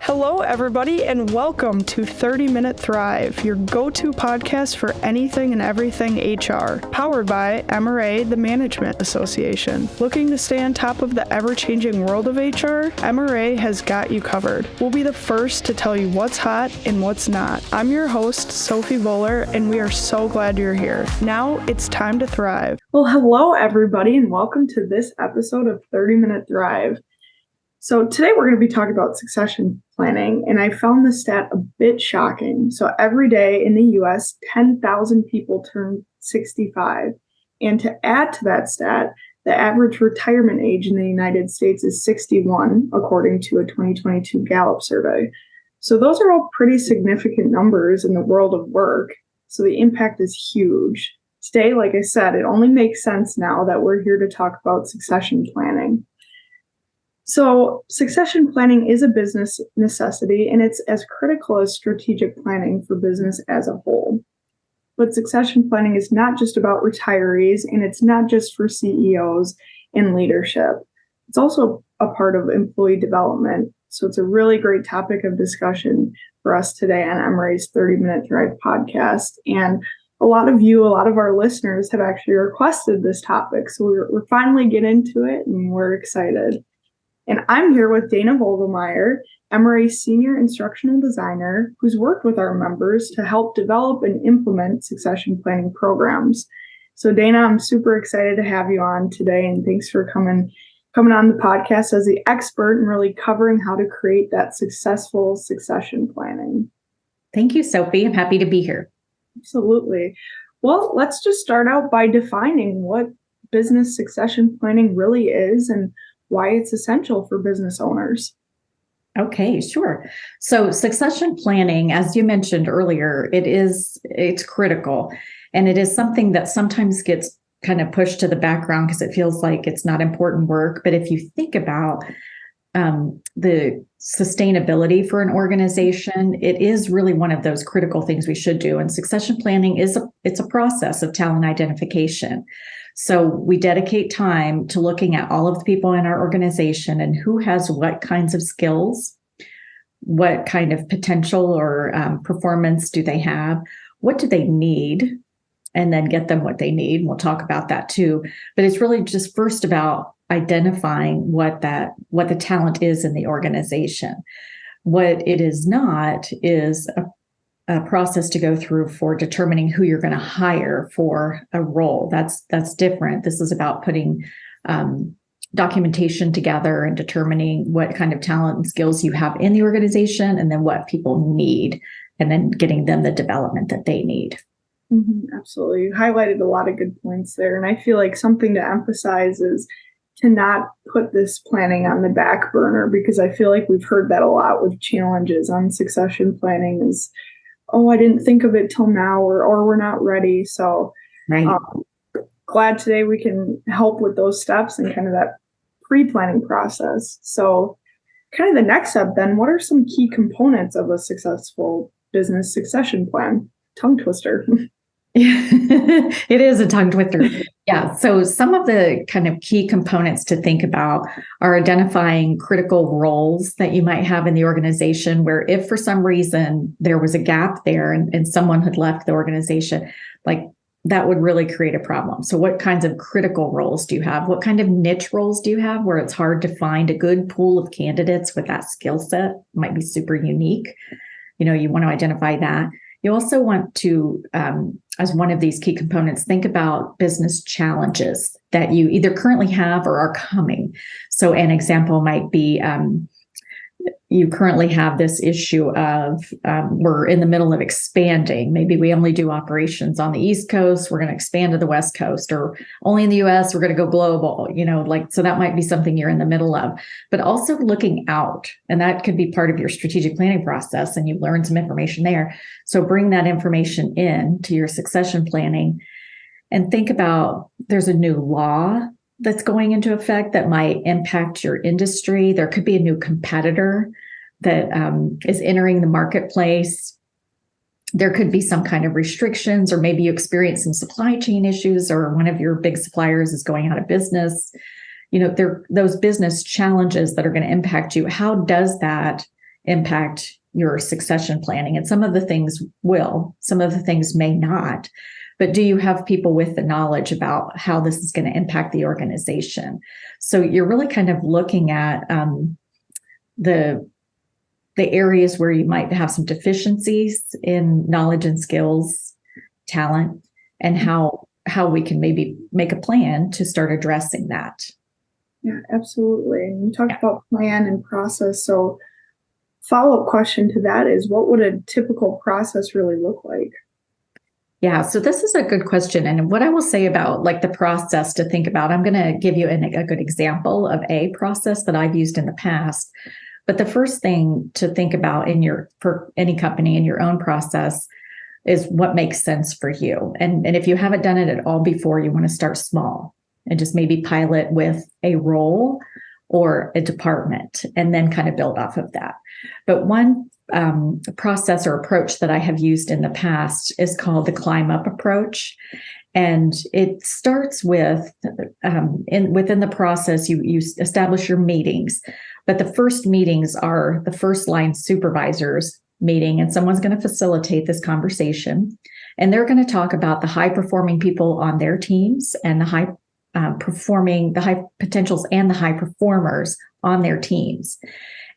Hello, everybody, and welcome to 30 Minute Thrive, your go-to podcast for anything and everything HR, powered by MRA, the Management Association. Looking to stay on top of the ever-changing world of HR? MRA has got you covered. We'll be the first to tell you what's hot and what's not. I'm your host, Sophie Voller, and we are so glad you're here. Now it's time to thrive. Well, hello, everybody, and welcome to this episode of 30 Minute Thrive. So today we're going to be talking about succession planning, and I found this stat a bit shocking. So every day in the U.S., 10,000 people turn 65. And to add to that stat, the average retirement age in the United States is 61, according to a 2022 Gallup survey. So those are all pretty significant numbers in the world of work. So the impact is huge. Today, like I said, it only makes sense now that we're here to talk about succession planning. So succession planning is a business necessity, and it's as critical as strategic planning for business as a whole. But succession planning is not just about retirees, and it's not just for CEOs and leadership. It's also a part of employee development. So it's a really great topic of discussion for us today on MRA's 30 Minute Thrive podcast. And a lot of our listeners have actually requested this topic. So we're finally getting into it, and we're excited. And I'm here with Dana Vogelmeyer, MRA's Senior Instructional Designer, who's worked with our members to help develop and implement succession planning programs. So Dana, I'm super excited to have you on today, and thanks for coming on the podcast as the expert and really covering how to create that successful succession planning. Thank you, Sophie. I'm happy to be here. Absolutely. Well, let's just start out by defining what business succession planning really is and why it's essential for business owners. Okay, sure. So succession planning, as you mentioned earlier, it's critical. And it is something that sometimes gets kind of pushed to the background because it feels like it's not important work. But if you think about the sustainability for an organization, it is really one of those critical things we should do. And succession planning it's a process of talent identification. So we dedicate time to looking at all of the people in our organization and who has what kinds of skills, what kind of potential or performance do they have, what do they need, and then get them what they need. We'll talk about that too. But it's really just first about identifying what the talent is in the organization. What it is not is a process to go through for determining who you're going to hire for a role. That's different. This is about putting documentation together and determining what kind of talent and skills you have in the organization, and then what people need, and then getting them the development that they need. Mm-hmm, absolutely. You highlighted a lot of good points there. And I feel like something to emphasize is to not put this planning on the back burner, because I feel like we've heard that a lot with challenges on succession planning is, oh, I didn't think of it till now, or we're not ready. So right. Glad today we can help with those steps and kind of that pre-planning process. So kind of the next step then, what are some key components of a successful business succession plan? Tongue twister. It is a tongue twister. Yeah. So some of the kind of key components to think about are identifying critical roles that you might have in the organization, where if for some reason there was a gap there and someone had left the organization, like that would really create a problem. So what kinds of critical roles do you have? What kind of niche roles do you have where it's hard to find a good pool of candidates with that skill set? It might be super unique. You want to identify that. You also want to, as one of these key components, think about business challenges that you either currently have or are coming. So an example might be you currently have this issue of we're in the middle of expanding. Maybe we only do operations on the East Coast. We're going to expand to the West Coast, or only in the US, we're going to go global, so that might be something you're in the middle of, but also looking out. And that could be part of your strategic planning process, and you learn some information there. So bring that information in to your succession planning and think about, there's a new law that's going into effect that might impact your industry. There could be a new competitor that is entering the marketplace. There could be some kind of restrictions, or maybe you experience some supply chain issues, or one of your big suppliers is going out of business. Those business challenges that are going to impact you. How does that impact your succession planning. And some of the things will, some of the things may not. But do you have people with the knowledge about how this is going to impact the organization? So you're really kind of looking at the areas where you might have some deficiencies in knowledge and skills, talent, and how we can maybe make a plan to start addressing that. Yeah, absolutely. And you talked about plan and process. So follow-up question to that is, what would a typical process really look like? Yeah, so this is a good question. And what I will say about like the process to think about, I'm going to give you a good example of a process that I've used in the past. But the first thing to think about for any company in your own process is what makes sense for you. And if you haven't done it at all before, you want to start small and just maybe pilot with a role or a department and then kind of build off of that. But one process or approach that I have used in the past is called the climb up approach. And it starts with within the process, you establish your meetings, but the first meetings are the first line supervisors meeting, and someone's going to facilitate this conversation. And they're going to talk about the high performing people on their teams and the high potentials and the high performers on their teams.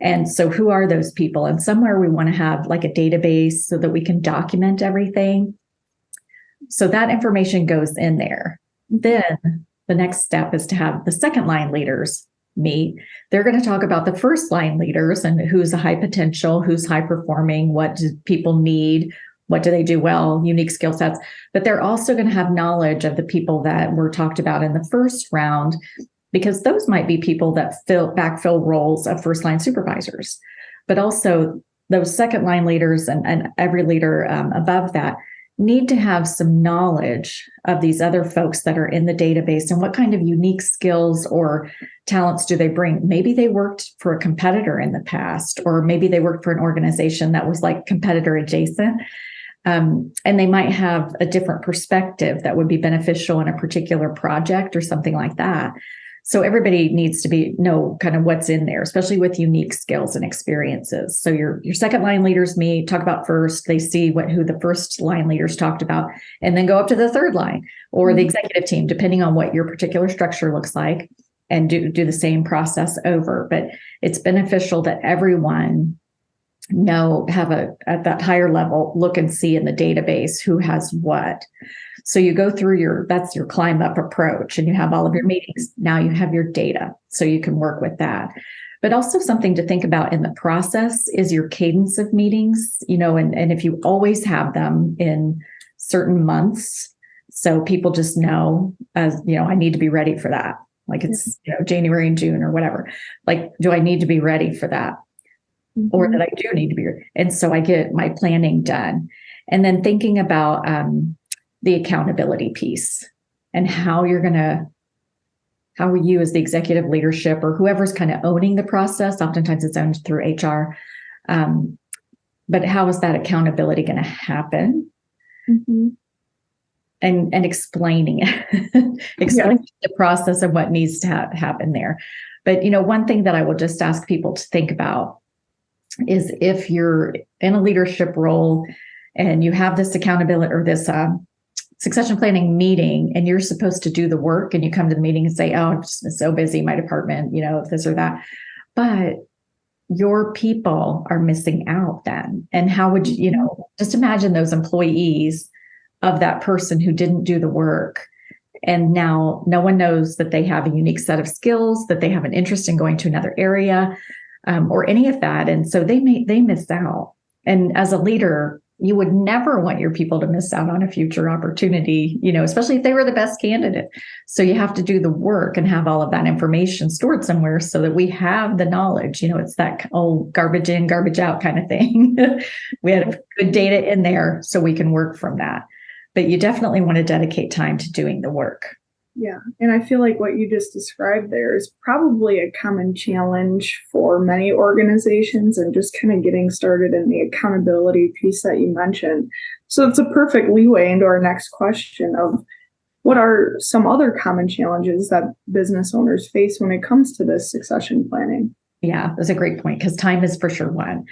And so who are those people? And somewhere we want to have like a database so that we can document everything. So that information goes in there. Then the next step is to have the second line leaders meet. They're going to talk about the first line leaders and who's a high potential, who's high performing, what do people need, what do they do well, unique skill sets. But they're also going to have knowledge of the people that were talked about in the first round, because those might be people that backfill roles of first line supervisors. But also those second line leaders and every leader above that need to have some knowledge of these other folks that are in the database and what kind of unique skills or talents do they bring. Maybe they worked for a competitor in the past, or maybe they worked for an organization that was like competitor adjacent. And they might have a different perspective that would be beneficial in a particular project or something like that. So everybody needs to know kind of what's in there, especially with unique skills and experiences. So your second line leaders meet, talk about first, they see who the first line leaders talked about, and then go up to the third line or the executive team, depending on what your particular structure looks like, and do the same process over. But it's beneficial that everyone at that higher level, look and see in the database who has what. So you go through that's your climb up approach, and you have all of your meetings. Now you have your data, so you can work with that. But also something to think about in the process is your cadence of meetings, and if you always have them in certain months, so people just know, I need to be ready for that. Like it's January and June or whatever. Like, do I need to be ready for that? Or that I do need to be ready? And so I get my planning done. And then thinking about the accountability piece and how you as the executive leadership or whoever's kind of owning the process, oftentimes it's owned through HR, but how is that accountability going to happen? And explaining the process of what needs to happen there. But, one thing that I will just ask people to think about is if you're in a leadership role and you have this accountability or this succession planning meeting, and you're supposed to do the work, and you come to the meeting and say, oh, I'm just so busy, my department, this or that. But your people are missing out then. And how would you, just imagine those employees of that person who didn't do the work. And now no one knows that they have a unique set of skills, that they have an interest in going to another area, or any of that. And so they miss out. And as a leader, you would never want your people to miss out on a future opportunity, especially if they were the best candidate. So you have to do the work and have all of that information stored somewhere so that we have the knowledge. It's that old garbage in, garbage out kind of thing. We had good data in there so we can work from that. But you definitely want to dedicate time to doing the work. Yeah. And I feel like what you just described there is probably a common challenge for many organizations, and just kind of getting started in the accountability piece that you mentioned. So it's a perfect leeway into our next question of what are some other common challenges that business owners face when it comes to this succession planning? Yeah, that's a great point because time is for sure one.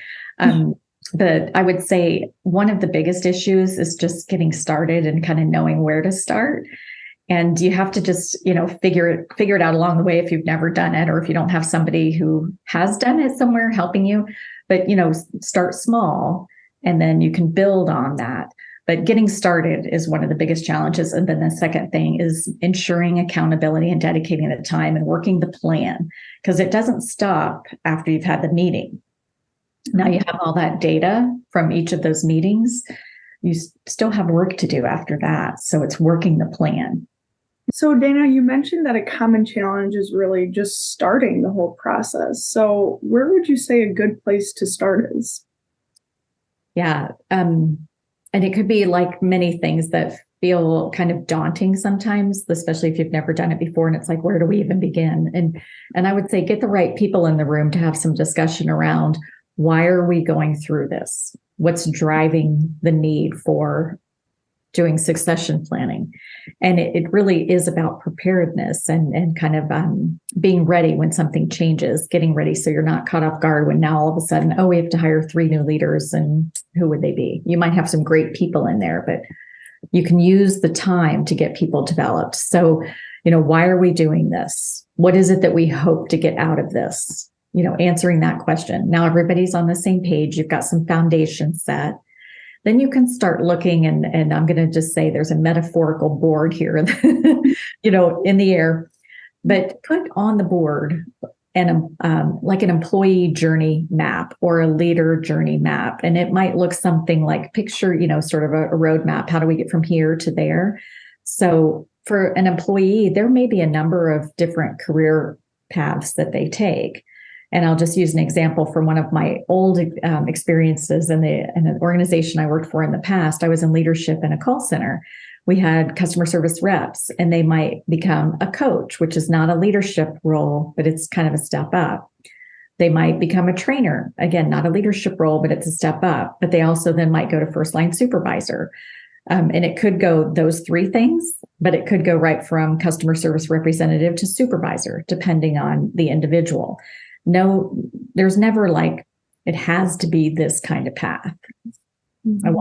But I would say one of the biggest issues is just getting started and kind of knowing where to start. And you have to just, figure it out along the way if you've never done it or if you don't have somebody who has done it somewhere helping you. But, start small and then you can build on that. But getting started is one of the biggest challenges. And then the second thing is ensuring accountability and dedicating the time and working the plan, because it doesn't stop after you've had the meeting. Now you have all that data from each of those meetings. You still have work to do after that. So it's working the plan. So Dana, you mentioned that a common challenge is really just starting the whole process. So where would you say a good place to start is? Yeah. And it could be like many things that feel kind of daunting sometimes, especially if you've never done it before. And it's like, where do we even begin? And I would say get the right people in the room to have some discussion around why are we going through this? What's driving the need for doing succession planning? And it really is about preparedness and kind of being ready when something changes, getting ready so you're not caught off guard when now all of a sudden, we have to hire 3 new leaders, and who would they be? You might have some great people in there, but you can use the time to get people developed. So, why are we doing this? What is it that we hope to get out of this? Answering that question. Now everybody's on the same page. You've got some foundation set. Then you can start looking, and I'm going to just say there's a metaphorical board here, in the air, but put on the board like an employee journey map or a leader journey map. And it might look something like picture, sort of a roadmap. How do we get from here to there? So for an employee, there may be a number of different career paths that they take. And I'll just use an example from one of my old experiences in an organization I worked for in the past. I was in leadership in a call center. We had customer service reps, and they might become a coach, which is not a leadership role, but it's kind of a step up. They might become a trainer. Again, not a leadership role, but it's a step up. But they also then might go to first line supervisor. And it could go those 3 things, but it could go right from customer service representative to supervisor, depending on the individual. No, there's never like, it has to be this kind of path. Mm-hmm.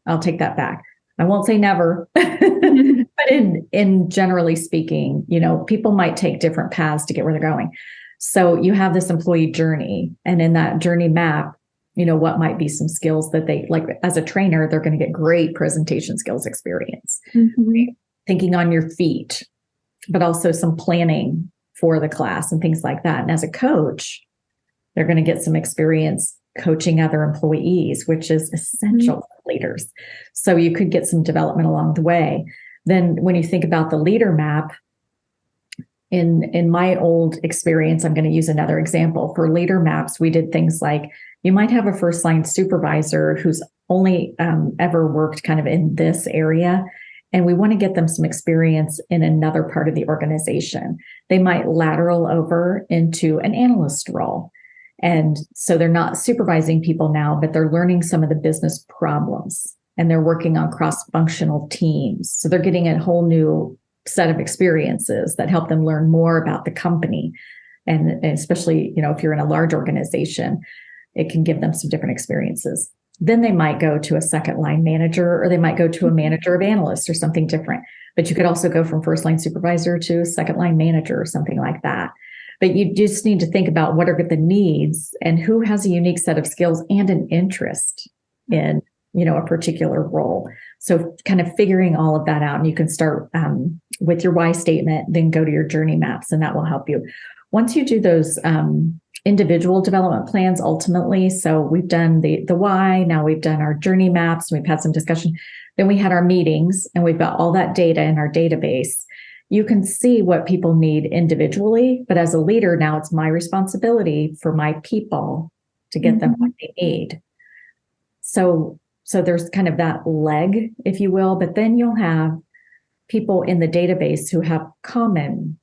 I'll take that back. I won't say never, but in generally speaking, people might take different paths to get where they're going. So you have this employee journey, and in that journey map, what might be some skills that they like as a trainer, they're going to get great presentation skills experience, thinking on your feet, but also some planning for the class and things like that. And as a coach, they're going to get some experience coaching other employees, which is essential for leaders. So you could get some development along the way. Then when you think about the leader map, in my old experience, I'm going to use another example. For leader maps, we did things like you might have a first line supervisor who's only ever worked kind of in this area. And we want to get them some experience in another part of the organization. They might lateral over into an analyst role. And so they're not supervising people now, but they're learning some of the business problems, and they're working on cross-functional teams. So they're getting a whole new set of experiences that help them learn more about the company. And especially, if you're in a large organization, it can give them some different experiences. Then they might go to a second line manager, or they might go to a manager of analysts or something different. But you could also go from first line supervisor to second line manager or something like that. But you just need to think about what are the needs and who has a unique set of skills and an interest in, a particular role. So kind of figuring all of that out, and you can start with your why statement, then go to your journey maps, and that will help you. Once you do those individual development plans, ultimately, so we've done the why, now we've done our journey maps, we've had some discussion, then we had our meetings, and we've got all that data in our database. You can see what people need individually, but as a leader, now it's my responsibility for my people to get them what they need. So there's kind of that leg, if you will, but then you'll have people in the database who have common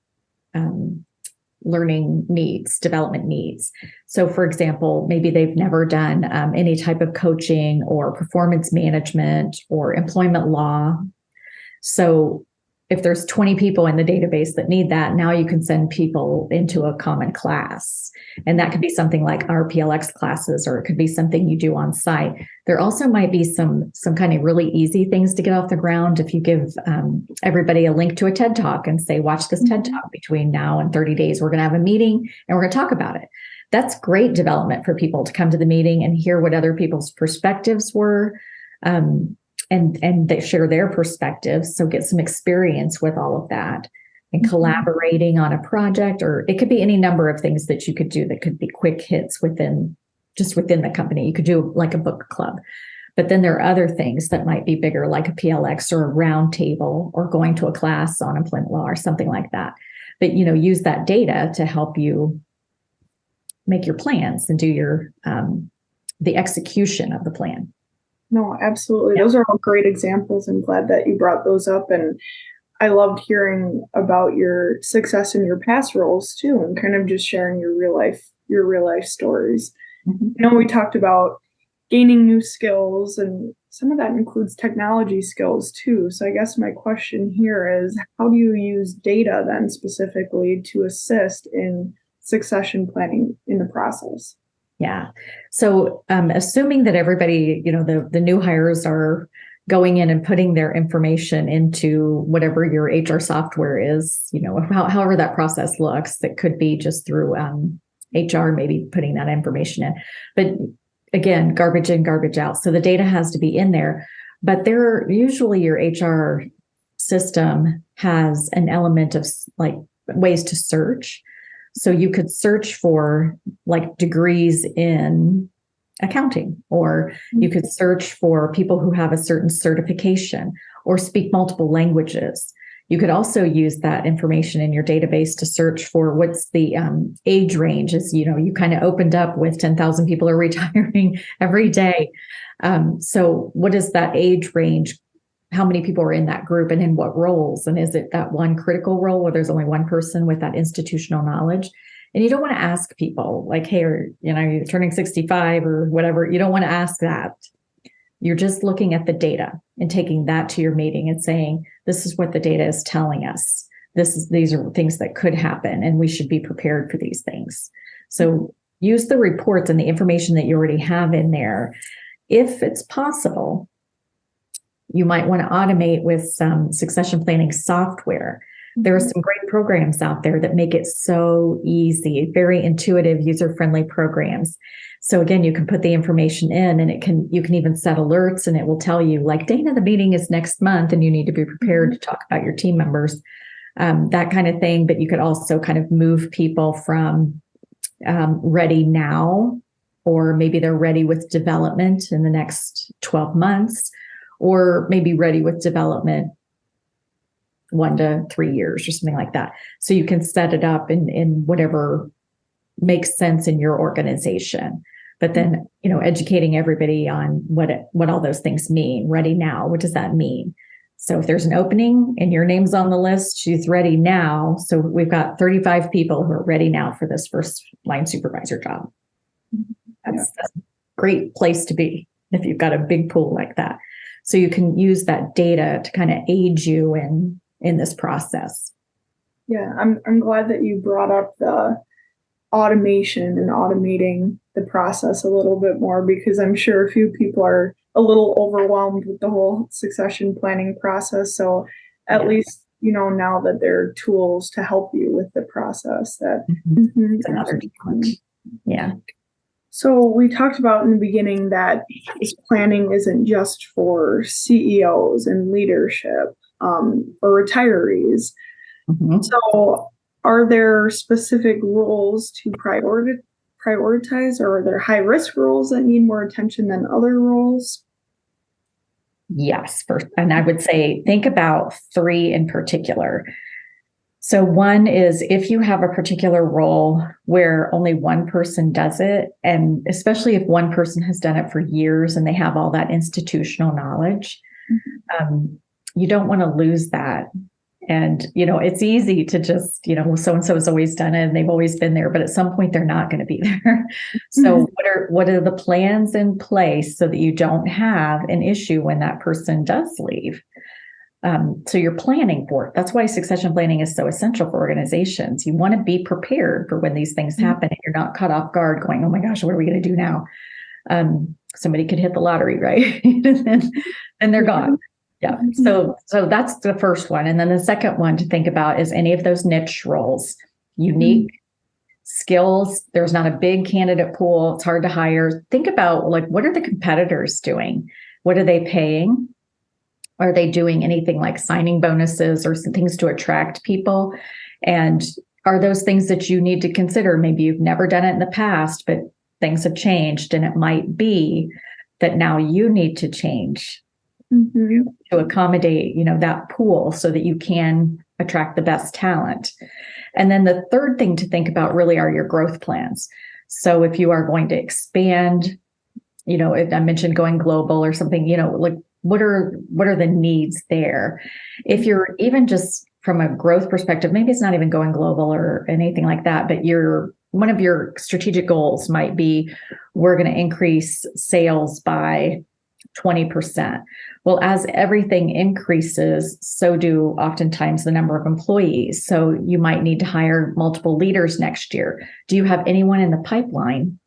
learning needs, development needs. So for example, maybe they've never done any type of coaching or performance management or employment law. So if there's 20 people in the database that need that, now you can send people into a common class. And that could be something like our PLX classes, or it could be something you do on site. There also might be some kind of really easy things to get off the ground. If you give everybody a link to a TED Talk and say, watch this TED Talk between now and 30 days, we're going to have a meeting and we're going to talk about it. That's great development for people to come to the meeting and hear what other people's perspectives were. And they share their perspectives. So get some experience with all of that and collaborating on a project, or it could be any number of things that you could do that could be quick hits within the company. You could do like a book club, but then there are other things that might be bigger, like a PLX or a round table or going to a class on employment law or something like that. But, use that data to help you make your plans and do your, the execution of the plan. No, absolutely. Those are all great examples. I'm glad that you brought those up. And I loved hearing about your success in your past roles too, and kind of just sharing your real life stories. We talked about gaining new skills, and some of that includes technology skills too. So I guess my question here is, how do you use data then specifically to assist in succession planning in the process? Yeah. So assuming that everybody, the new hires are going in and putting their information into whatever your HR software is, however that process looks, that could be just through HR, maybe putting that information in. But again, garbage in, garbage out. So the data has to be in there. But usually your HR system has an element of like ways to search. So you could search for like degrees in accounting, or you could search for people who have a certain certification or speak multiple languages. You could also use that information in your database to search for what's the age range. As you kind of opened up with 10,000 people are retiring every day. So what is that age range? How many people are in that group and in what roles? And is it that one critical role where there's only one person with that institutional knowledge? And you don't want to ask people like, hey, you're turning 65 or whatever. You don't want to ask that. You're just looking at the data and taking that to your meeting and saying, this is what the data is telling us. These are things that could happen, and we should be prepared for these things. So use the reports and the information that you already have in there. If it's possible, you might want to automate with some succession planning software. There are some great programs out there that make it so easy, very intuitive, user-friendly programs. So again, you can put the information in, and you can even set alerts, and it will tell you like, Dana, the meeting is next month and you need to be prepared to talk about your team members, that kind of thing. But you could also kind of move people from ready now, or maybe they're ready with development in the next 12 months, or maybe ready with development 1 to 3 years or something like that. So you can set it up in whatever makes sense in your organization. But then, educating everybody on what all those things mean. Ready now, what does that mean? So if there's an opening and your name's on the list, she's ready now. So we've got 35 people who are ready now for this first line supervisor job. That's a great place to be if you've got a big pool like that. So you can use that data to kind of aid you in this process. Yeah, I'm glad that you brought up the automation and automating the process a little bit more, because I'm sure a few people are a little overwhelmed with the whole succession planning process. So at least, now that there are tools to help you with the process, that It's another challenge. Yeah. So we talked about in the beginning that this planning isn't just for CEOs and leadership or retirees. So are there specific roles to prioritize, or are there high-risk roles that need more attention than other roles? Yes. And I would say think about 3 in particular. So one is if you have a particular role where only one person does it, and especially if one person has done it for years and they have all that institutional knowledge, you don't want to lose that. And, it's easy to just, so-and-so has always done it and they've always been there, but at some point they're not going to be there. So what are the plans in place so that you don't have an issue when that person does leave? So you're planning for it. That's why succession planning is so essential for organizations. You want to be prepared for when these things happen and you're not caught off guard going, oh my gosh, what are we going to do now? Somebody could hit the lottery, right? and they're gone. Yeah. So that's the first one. And then the second one to think about is any of those niche roles, unique skills. There's not a big candidate pool. It's hard to hire. Think about like, what are the competitors doing? What are they paying? Are they doing anything like signing bonuses or some things to attract people? And are those things that you need to consider? Maybe you've never done it in the past, but things have changed, and it might be that now you need to change to accommodate, that pool so that you can attract the best talent. And then the third thing to think about really are your growth plans. So if you are going to expand, if I mentioned going global or something, like what are the needs there? If you're even just from a growth perspective, maybe it's not even going global or anything like that, but one of your strategic goals might be, we're going to increase sales by 20%. Well, as everything increases, so do oftentimes the number of employees. So you might need to hire multiple leaders next year. Do you have anyone in the pipeline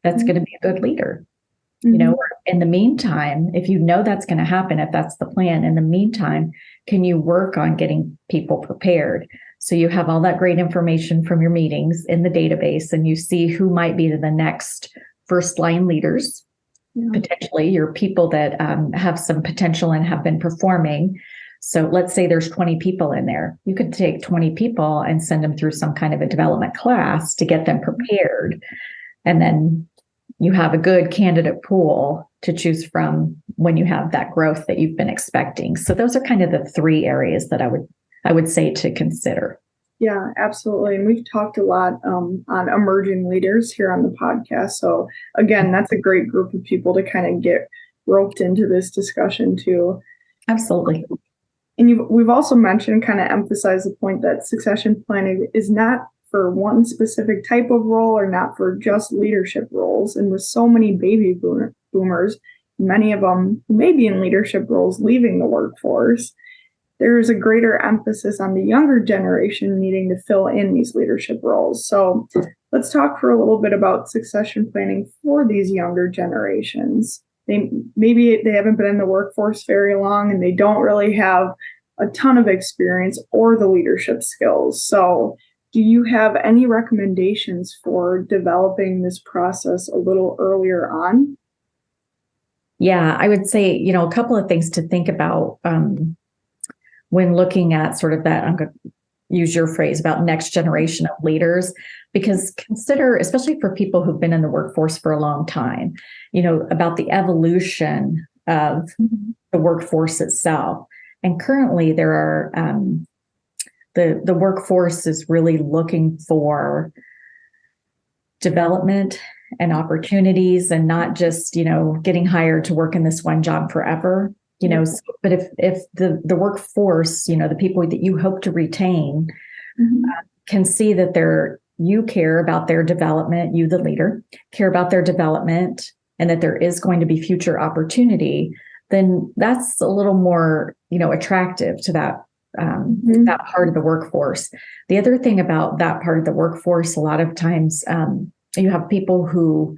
that's going to be a good leader? In the meantime, if you know that's going to happen, if that's the plan, in the meantime, can you work on getting people prepared? So you have all that great information from your meetings in the database, and you see who might be the next first line leaders. Potentially your people that have some potential and have been performing. So let's say there's 20 people in there. You could take 20 people and send them through some kind of a development class to get them prepared. And then you have a good candidate pool to choose from when you have that growth that you've been expecting. So those are kind of the three areas that I would say to consider. Yeah, absolutely. And we've talked a lot on emerging leaders here on the podcast. So again, that's a great group of people to kind of get roped into this discussion too. Absolutely. And we've also mentioned, kind of emphasize the point that succession planning is not for one specific type of role or not for just leadership roles. And with so many baby boomers, many of them who may be in leadership roles leaving the workforce, there is a greater emphasis on the younger generation needing to fill in these leadership roles. So let's talk for a little bit about succession planning for these younger generations. Maybe they haven't been in the workforce very long and they don't really have a ton of experience or the leadership skills. So do you have any recommendations for developing this process a little earlier on? Yeah, I would say, a couple of things to think about when looking at sort of that, I'm going to use your phrase about next generation of leaders, because consider, especially for people who've been in the workforce for a long time, about the evolution of the workforce itself. And currently there are, the workforce is really looking for development and opportunities and not just, getting hired to work in this one job forever. But if the workforce, the people that you hope to retain can see that you care about their development, you, the leader, care about their development, and that there is going to be future opportunity, then that's a little more, attractive to that part of the workforce. The other thing about that part of the workforce, a lot of times you have people who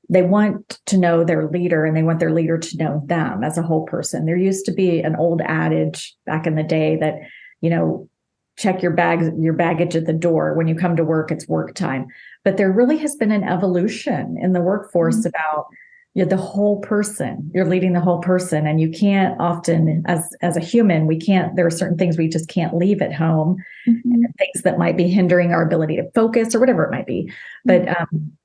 they want to know their leader and they want their leader to know them as a whole person. There used to be an old adage back in the day that, check your baggage at the door. When you come to work, it's work time. But there really has been an evolution in the workforce about you're the whole person. You're leading the whole person. And you can't often, as a human, there are certain things we just can't leave at home, things that might be hindering our ability to focus or whatever it might be. But,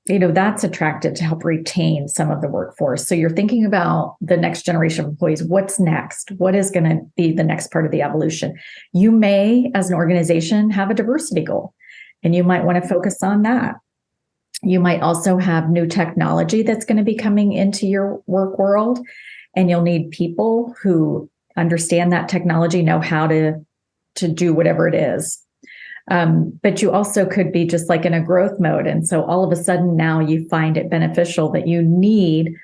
that's attractive to help retain some of the workforce. So you're thinking about the next generation of employees. What's next? What is going to be the next part of the evolution? You may, as an organization, have a diversity goal, and you might want to focus on that. You might also have new technology that's going to be coming into your work world, and you'll need people who understand that technology, know how to do whatever it is. But you also could be just like in a growth mode. And so all of a sudden now you find it beneficial that you need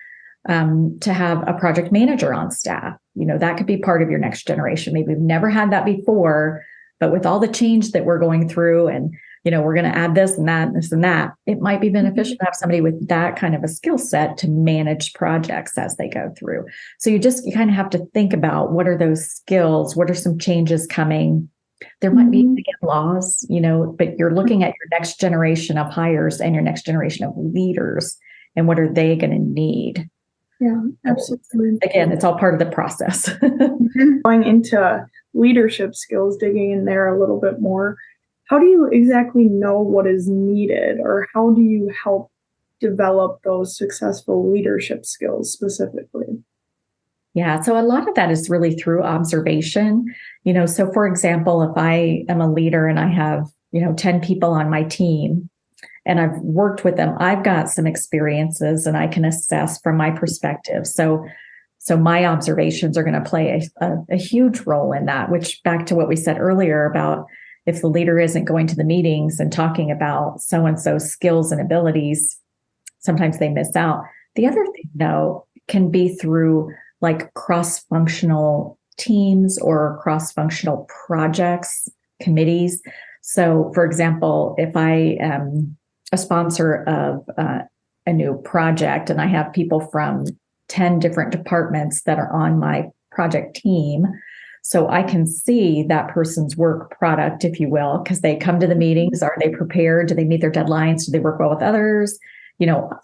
to have a project manager on staff. That could be part of your next generation. Maybe we've never had that before, but with all the change that we're going through and, we're going to add this and that, and this and that, it might be beneficial to have somebody with that kind of a skill set to manage projects as they go through. So you kind of have to think about what are those skills? What are some changes coming? There might be again, laws, but you're looking at your next generation of hires and your next generation of leaders and what are they going to need? Yeah, absolutely. Again, it's all part of the process. Going into leadership skills, digging in there a little bit more, how do you exactly know what is needed, or how do you help develop those successful leadership skills specifically? Yeah, so a lot of that is really through observation. So for example, if I am a leader and I have, 10 people on my team and I've worked with them, I've got some experiences and I can assess from my perspective. So my observations are going to play a huge role in that, which back to what we said earlier about if the leader isn't going to the meetings and talking about so-and-so's skills and abilities, sometimes they miss out. The other thing, though, can be through like cross-functional teams or cross-functional projects, committees. So, for example, if I am a sponsor of a new project and I have people from 10 different departments that are on my project team, so I can see that person's work product, if you will, because they come to the meetings. Are they prepared? Do they meet their deadlines? Do they work well with others?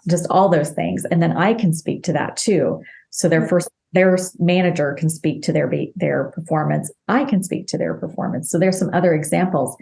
Just all those things. And then I can speak to that too. So their manager can speak to their performance. I can speak to their performance. So there's some other examples.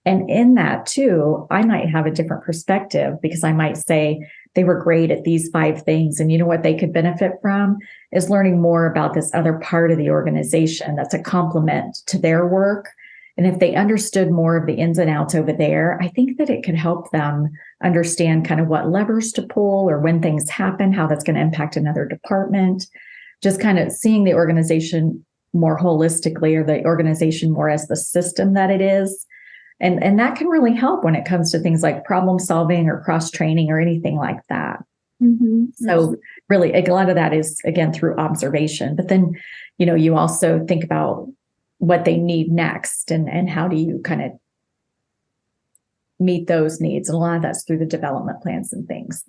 And in that too, I might have a different perspective because I might say they were great at these 5 things. And what they could benefit from is learning more about this other part of the organization that's a complement to their work. And if they understood more of the ins and outs over there, I think that it could help them understand kind of what levers to pull or when things happen, how that's going to impact another department. Just kind of seeing the organization more holistically or the organization more as the system that it is. And that can really help when it comes to things like problem solving or cross training or anything like that. Mm-hmm. So really, a lot of that is, again, through observation. But then, you also think about what they need next and how do you kind of meet those needs. And a lot of that's through the development plans and things.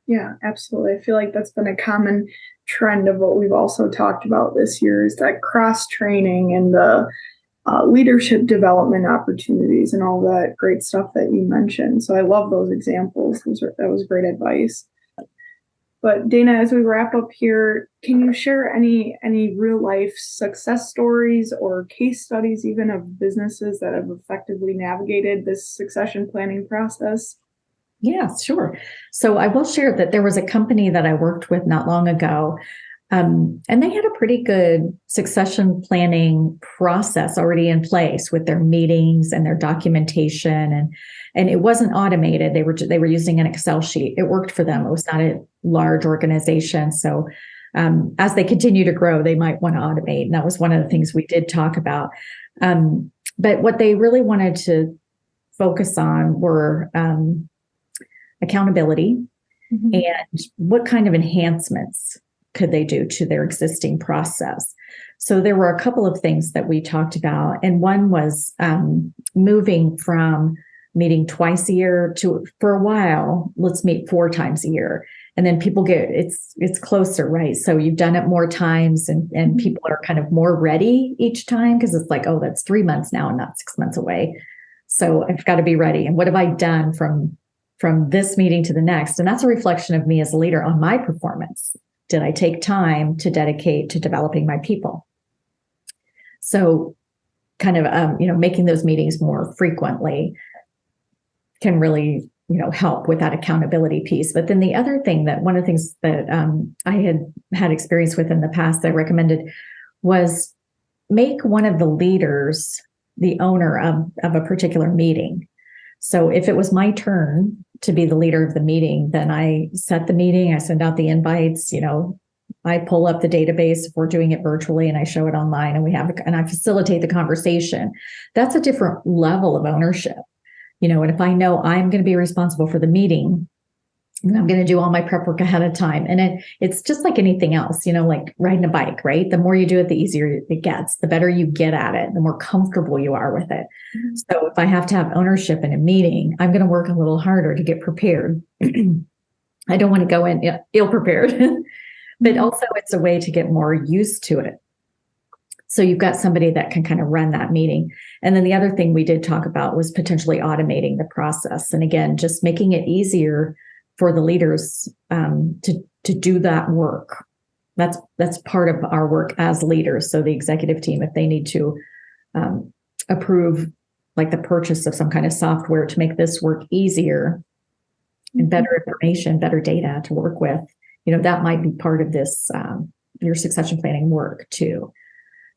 Yeah, absolutely. I feel like that's been a common trend of what we've also talked about this year is that cross training and the leadership development opportunities and all that great stuff that you mentioned. So I love those examples. That was great advice. But Dana, as we wrap up here, can you share any real life success stories or case studies even of businesses that have effectively navigated this succession planning process? Yeah, sure. So I will share that there was a company that I worked with not long ago. And they had a pretty good succession planning process already in place with their meetings and their documentation, and it wasn't automated. They were using an Excel sheet. It worked for them. It was not a large organization, so as they continue to grow, they might want to automate. And that was one of the things we did talk about. But what they really wanted to focus on were accountability and what kind of enhancements could they do to their existing process. So there were a couple of things that we talked about. And one was moving from meeting twice a year to, for a while, let's meet 4 times a year. And then people it's closer, right? So you've done it more times and people are kind of more ready each time because it's like, oh, that's 3 months now and not 6 months away. So I've got to be ready. And what have I done from this meeting to the next? And that's a reflection of me as a leader on my performance. Did I take time to dedicate to developing my people? So kind of, making those meetings more frequently can really, help with that accountability piece. But then the other thing one of the things that I had experience with in the past that I recommended was make one of the leaders the owner of a particular meeting. So if it was my turn to be the leader of the meeting, then I set the meeting, I send out the invites, I pull up the database if we're doing it virtually and I show it online and I facilitate the conversation. That's a different level of ownership. And if I know I'm going to be responsible for the meeting, And I'm going to do all my prep work ahead of time. And it's just like anything else, like riding a bike, right? The more you do it, the easier it gets, the better you get at it, the more comfortable you are with it. Mm-hmm. So if I have to have ownership in a meeting, I'm going to work a little harder to get prepared. I don't want to go in ill prepared, but also it's a way to get more used to it. So you've got somebody that can kind of run that meeting. And then the other thing we did talk about was potentially automating the process. And again, just making it easier for the leaders to do that work. That's part of our work as leaders. So the executive team, if they need to approve like the purchase of some kind of software to make this work easier and better information, better data to work with, that might be part of this, your succession planning work too.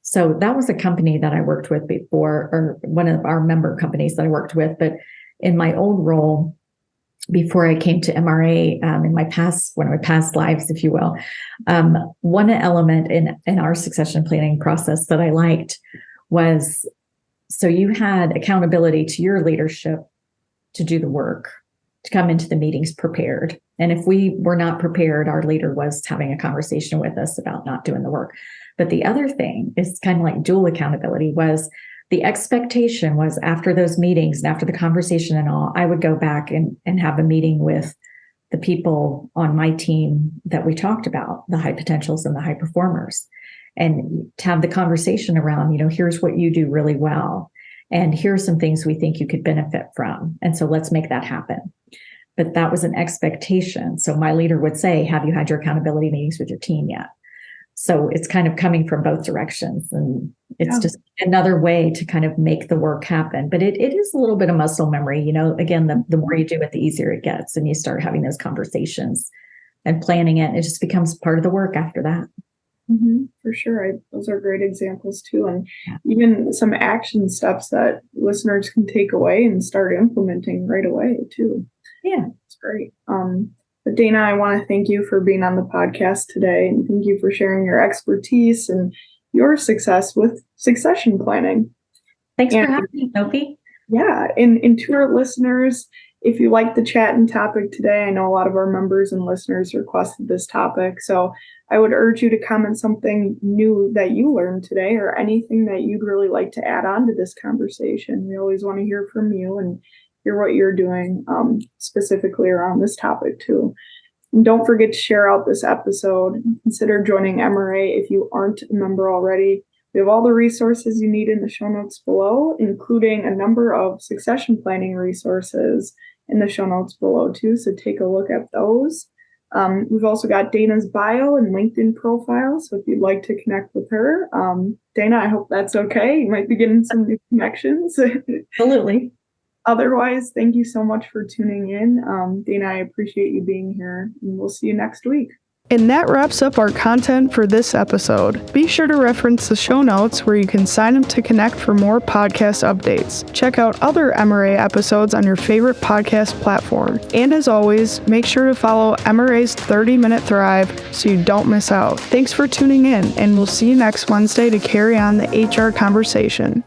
So that was a company that I worked with before, or one of our member companies that I worked with. But in my old role, before I came to MRA, in one of my past lives, if you will, one element in our succession planning process that I liked was, so you had accountability to your leadership to do the work, to come into the meetings prepared. And if we were not prepared, our leader was having a conversation with us about not doing the work. But the other thing is kind of like dual accountability was, the expectation was after those meetings and after the conversation and all, I would go back and have a meeting with the people on my team that we talked about, the high potentials and the high performers, and to have the conversation around, here's what you do really well. And here's some things we think you could benefit from. And so let's make that happen. But that was an expectation. So my leader would say, have you had your accountability meetings with your team yet? So it's kind of coming from both directions, and it's just another way to kind of make the work happen. But it is a little bit of muscle memory, again, the more you do it, the easier it gets, and you start having those conversations and planning it. It just becomes part of the work after that. Mm-hmm, for sure. Those are great examples too. And even some action steps that listeners can take away and start implementing right away too. Yeah. It's great. But Dana, I want to thank you for being on the podcast today, and thank you for sharing your expertise and your success with succession planning. Thanks for having me, Sophie. Yeah, and to our listeners, if you like the chat and topic today, I know a lot of our members and listeners requested this topic, so I would urge you to comment something new that you learned today or anything that you'd really like to add on to this conversation. We always want to hear from you and hear what you're doing specifically around this topic too. And don't forget to share out this episode. Consider joining MRA if you aren't a member already. We have all the resources you need in the show notes below, including a number of succession planning resources in the show notes below too. So take a look at those. We've also got Dana's bio and LinkedIn profile. So if you'd like to connect with her, Dana, I hope that's okay. You might be getting some new connections. Absolutely. Otherwise, thank you so much for tuning in. Dana, I appreciate you being here, and we'll see you next week. And that wraps up our content for this episode. Be sure to reference the show notes where you can sign up to connect for more podcast updates. Check out other MRA episodes on your favorite podcast platform. And as always, make sure to follow MRA's 30-Minute Thrive so you don't miss out. Thanks for tuning in, and we'll see you next Wednesday to carry on the HR conversation.